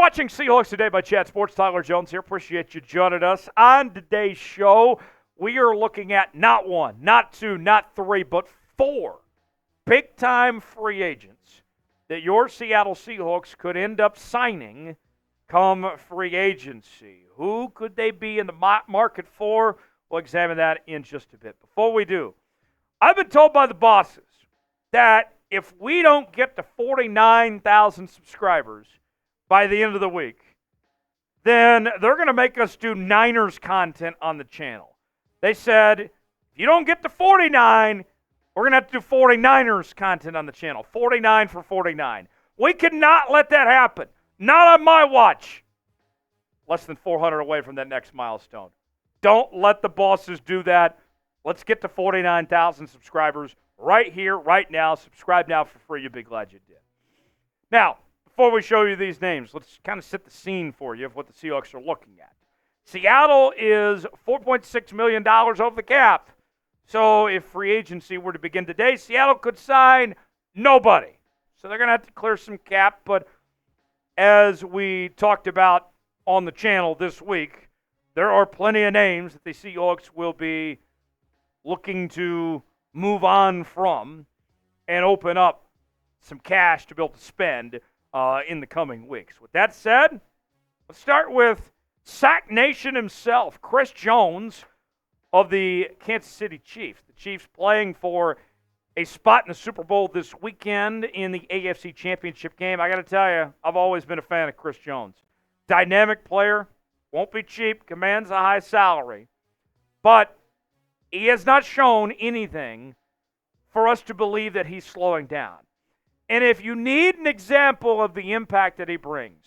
watching Seahawks Today by Chat Sports. Tyler Jones here. Appreciate you joining us. On today's show, we are looking at not one, not two, not three, but four big-time free agents that your Seattle Seahawks could end up signing come free agency. Who could they be in the market for? We'll examine that in just a bit. Before we do, I've been told by the bosses that if we don't get to 49,000 subscribers by the end of the week, then they're going to make us do Niners content on the channel. They said, if you don't get to 49, we're going to have to do 49ers content on the channel. 49 for 49. We cannot let that happen. Not on my watch. Less than 400 away from that next milestone. Don't let the bosses do that. Let's get to 49,000 subscribers right here, right now. Subscribe now for free. You'll be glad you did. Now, before we show you these names, let's kind of set the scene for you of what the Seahawks are looking at. Seattle is $4.6 million over the cap. So if free agency were to begin today, Seattle could sign nobody. So they're going to have to clear some cap. But as we talked about on the channel this week, there are plenty of names that the Seahawks will be looking to move on from and open up some cash to be able to spend in the coming weeks. With that said, let's start with Sack Nation himself, Chris Jones of the Kansas City Chiefs. The Chiefs playing for a spot in the Super Bowl this weekend in the AFC Championship game. I got to tell you, I've always been a fan of Chris Jones. Dynamic player, won't be cheap, commands a high salary, but he has not shown anything for us to believe that he's slowing down. And if you need an example of the impact that he brings,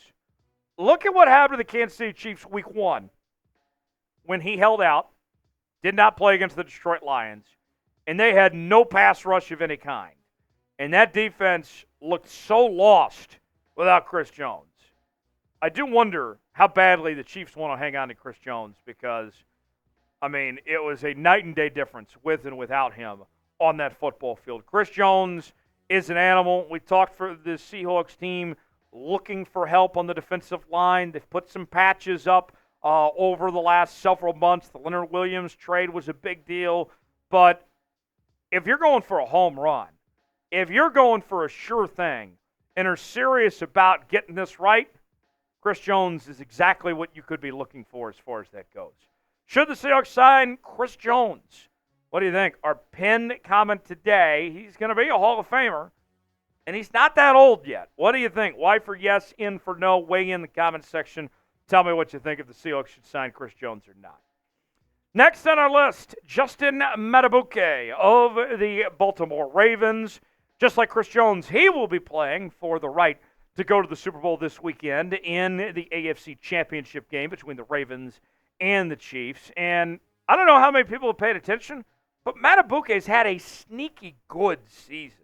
look at what happened to the Kansas City Chiefs week 1 when he held out, did not play against the Detroit Lions, and they had no pass rush of any kind. And that defense looked so lost without Chris Jones. I do wonder how badly the Chiefs want to hang on to Chris Jones because, I mean, it was a night and day difference with and without him on that football field. Chris Jones is an animal. We talked for the Seahawks team looking for help on the defensive line. They've put some patches up over the last several months. The Leonard Williams trade was a big deal. But if you're going for a home run, if you're going for a sure thing and are serious about getting this right, Chris Jones is exactly what you could be looking for as far as that goes. Should the Seahawks sign Chris Jones? What do you think? Our pinned comment today, he's going to be a Hall of Famer, and he's not that old yet. What do you think? Y for yes, in for no. Weigh in the comment section. Tell me what you think if the Seahawks should sign Chris Jones or not. Next on our list, Justin Madubuike of the Baltimore Ravens. Just like Chris Jones, he will be playing for the right to go to the Super Bowl this weekend in the AFC Championship game between the Ravens and the Chiefs. And I don't know how many people have paid attention, but Madubuike has had a sneaky good season.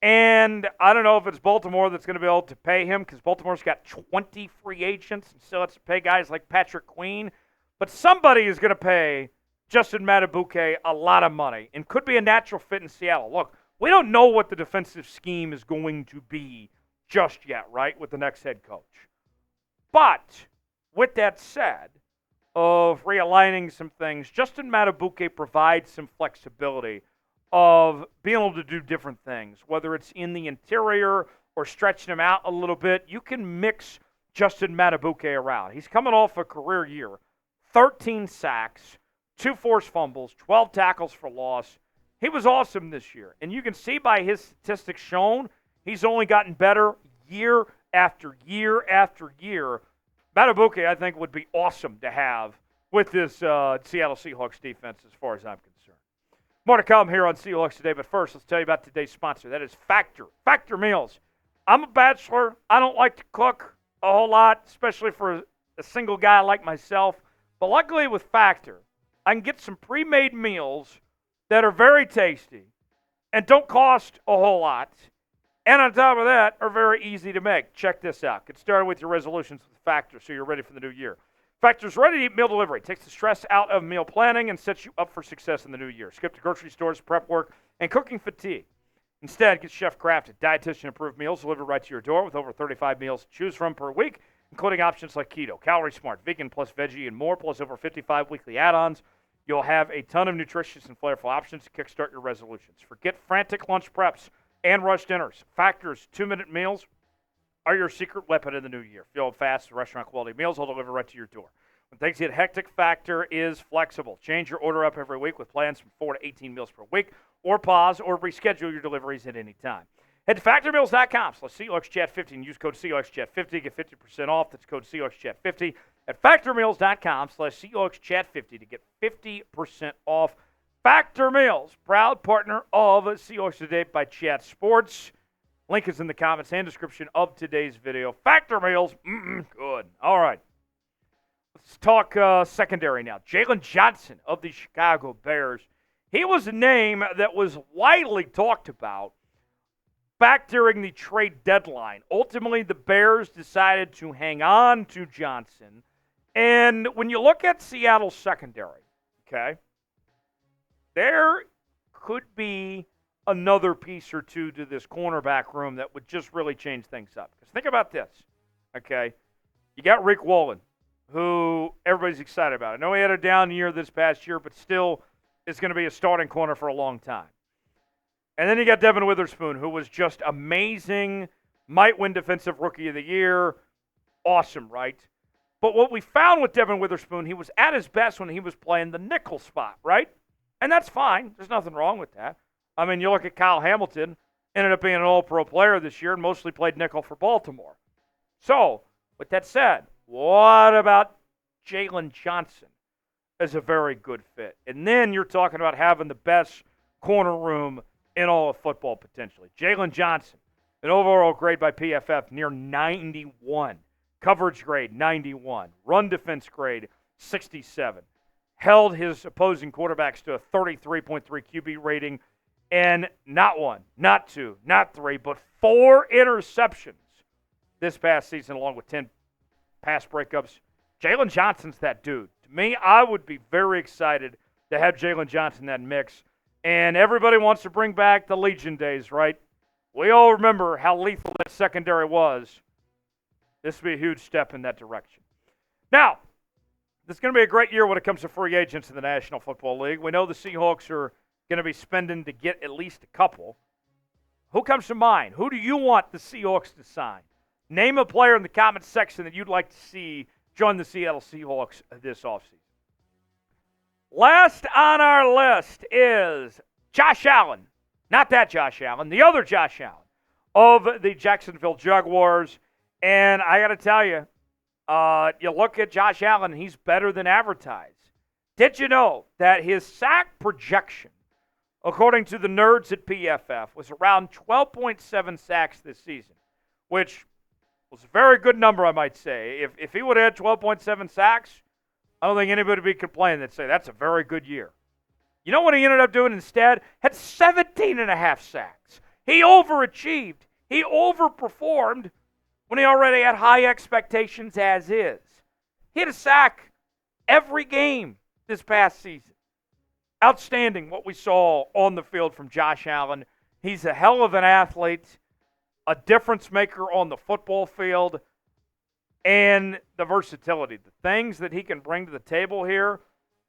And I don't know if it's Baltimore that's going to be able to pay him because Baltimore's got 20 free agents and still has to pay guys like Patrick Queen. But somebody is going to pay Justin Madubuike a lot of money and could be a natural fit in Seattle. Look, we don't know what the defensive scheme is going to be just yet, right, with the next head coach. But with that said, of realigning some things, Justin Madubuike provides some flexibility of being able to do different things, whether it's in the interior or stretching him out a little bit. You can mix Justin Madubuike around. He's coming off a career year, 13 sacks, 2 forced fumbles, 12 tackles for loss. He was awesome this year, and you can see by his statistics shown, he's only gotten better year after year after year. Madubuike, I think, would be awesome to have with this Seattle Seahawks defense as far as I'm concerned. More to come here on Seahawks Today, but first, let's tell you about today's sponsor. That is Factor. Factor Meals. I'm a bachelor. I don't like to cook a whole lot, especially for a single guy like myself. But luckily with Factor, I can get some pre-made meals that are very tasty and don't cost a whole lot. And on top of that, are very easy to make. Check this out. Get started with your resolutions with Factor so you're ready for the new year. Factor's ready-to-eat meal delivery. Takes the stress out of meal planning and sets you up for success in the new year. Skip to grocery stores, prep work, and cooking fatigue. Instead, get chef-crafted, dietitian-approved meals delivered right to your door with over 35 meals to choose from per week. including options like keto, calorie smart, vegan plus veggie, and more, plus over 55 weekly add-ons. You'll have a ton of nutritious and flavorful options to kickstart your resolutions. Forget frantic lunch preps and rush dinners. Factor's 2-minute meals are your secret weapon in the new year. Fuel fast, restaurant-quality meals will deliver right to your door. When things get hectic, Factor is flexible. Change your order up every week with plans from 4 to 18 meals per week, or pause or reschedule your deliveries at any time. Head to factormeals.com/CeahawksChat50 and use code CeahawksChat50 to get 50% off. That's code CeahawksChat50 at factormeals.com/CeahawksChat50 to get 50% off. Factor Meals, proud partner of Seahawks Today by Chat Sports. Link is in the comments and description of today's video. Factor Meals, good. All right. Let's talk secondary now. Jaylon Johnson of the Chicago Bears. He was a name that was widely talked about back during the trade deadline. Ultimately, the Bears decided to hang on to Johnson. And when you look at Seattle secondary, okay, there could be another piece or two to this cornerback room that would just really change things up. Because think about this, okay? You got Rick Wallen, who everybody's excited about. I know he had a down year this past year, but still is going to be a starting corner for a long time. And then you got Devin Witherspoon, who was just amazing, might win Defensive Rookie of the Year. Awesome, right? But what we found with Devin Witherspoon, he was at his best when he was playing the nickel spot, right? And that's fine. There's nothing wrong with that. I mean, you look at Kyle Hamilton, ended up being an all-pro player this year and mostly played nickel for Baltimore. So, with that said, what about Jaylon Johnson as a very good fit? And then you're talking about having the best corner room in all of football potentially. Jaylon Johnson, an overall grade by PFF near 91. Coverage grade, 91. Run defense grade, 67. Held his opposing quarterbacks to a 33.3 QB rating, and not one, not two, not three, but 4 interceptions this past season, along with 10 pass breakups. Jaylon Johnson's that dude. To me, I would be very excited to have Jaylon Johnson in that mix. And everybody wants to bring back the Legion days, right? We all remember how lethal that secondary was. This would be a huge step in that direction. Now, this is going to be a great year when it comes to free agents in the National Football League. We know the Seahawks are going to be spending to get at least a couple. Who comes to mind? Who do you want the Seahawks to sign? Name a player in the comments section that you'd like to see join the Seattle Seahawks this offseason. Last on our list is Josh Allen. Not that Josh Allen, the other Josh Allen of the Jacksonville Jaguars. And I got to tell you, you look at Josh Allen, he's better than advertised. Did you know that his sack projection, according to the nerds at PFF, was around 12.7 sacks this season, which was a very good number, I might say. If he would have had 12.7 sacks, I don't think anybody would be complaining. They'd say that's a very good year. You know what he ended up doing instead? Had 17.5 sacks. He overachieved. He overperformed when he already had high expectations as is. He had a sack every game this past season. Outstanding what we saw on the field from Josh Allen. He's a hell of an athlete, a difference maker on the football field, and the versatility. The things that he can bring to the table here,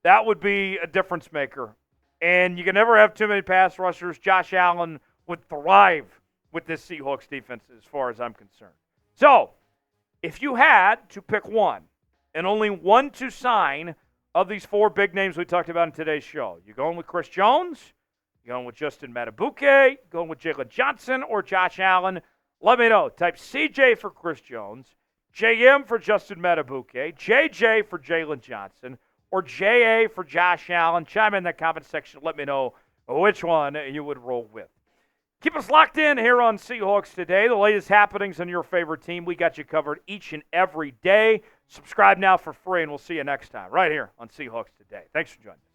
that would be a difference maker. And you can never have too many pass rushers. Josh Allen would thrive with this Seahawks defense as far as I'm concerned. So, if you had to pick one, and only one to sign of these 4 big names we talked about in today's show, you going with Chris Jones, you going with Justin Madubuike, going with Jaylon Johnson, or Josh Allen? Let me know. Type CJ for Chris Jones, JM for Justin Madubuike, JJ for Jaylon Johnson, or JA for Josh Allen. Chime in the comment section. Let me know which one you would roll with. Keep us locked in here on Seahawks Today. The latest happenings on your favorite team. We got you covered each and every day. Subscribe now for free, and we'll see you next time right here on Seahawks Today. Thanks for joining us.